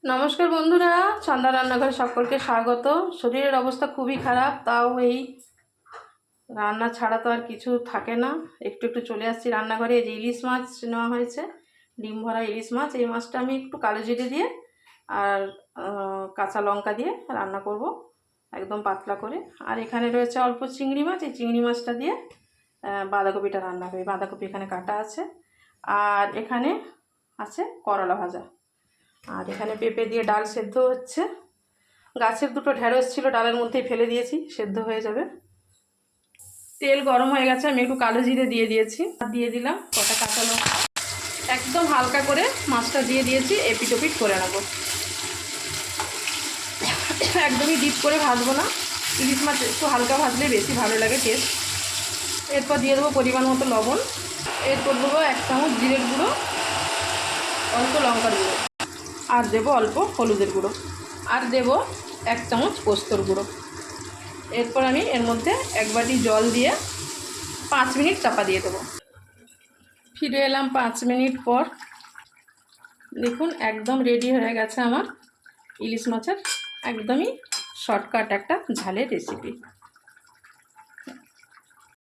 নমস্কার বন্ধুরা, ছন্দা রান্নাঘরে সকলকে স্বাগত। শরীরের অবস্থা খুবই খারাপ, তাও এই রান্না ছাড়া তো আর কিছু থাকে না। একটু একটু চলে আসছি রান্নাঘরে। এই যে ইলিশ মাছ নেওয়া হয়েছে, ডিম ভরা ইলিশ মাছ। এই মাছটা আমি একটু কালো জিরে দিয়ে আর কাঁচা লঙ্কা দিয়ে রান্না করব, একদম পাতলা করে। আর এখানে রয়েছে অল্প চিংড়ি মাছ, এই চিংড়ি মাছটা দিয়ে বাঁধাকপিটা রান্না হবে। বাঁধাকপি এখানে কাটা আছে, আর এখানে আছে করলা ভাজা, আর এখানে পেঁপে দিয়ে ডাল সেদ্ধ হচ্ছে। গাছের দুটো ঢেঁড়স ছিল, ডালের মধ্যেই ফেলে দিয়েছি, সেদ্ধ হয়ে যাবে। তেল গরম হয়ে গেছে, আমি একটু কালো জিরে দিয়ে দিয়েছি, দিয়ে দিলাম কটা কাঁচা লঙ্কা। একদম হালকা করে মাছটা দিয়ে দিয়েছি, এপিট ওপিট করে নেবো। একদমই ডিপ করে ভাজবো না, ইলিশ মাছ একটু হালকা ভাজলে বেশি ভালো লাগে টেস্ট। এরপর দিয়ে দেবো পরিমাণ মতো লবণ, এরপর দেবো 1 চামচ জিরের গুঁড়ো, অল্প লঙ্কার গুঁড়ো, আর দেবো অল্প হলুদের গুঁড়ো, আর দেবো 1 চামচ পোস্তর গুঁড়ো। এরপর আমি এর মধ্যে 1 বাটি জল দিয়ে 5 মিনিট চাপা দিয়ে দেবো। ফিরে এলাম 5 মিনিট পর। দেখুন একদম রেডি হয়ে গেছে আমার ইলিশ মাছের একদমই শর্টকাট একটা ঝালের রেসিপি।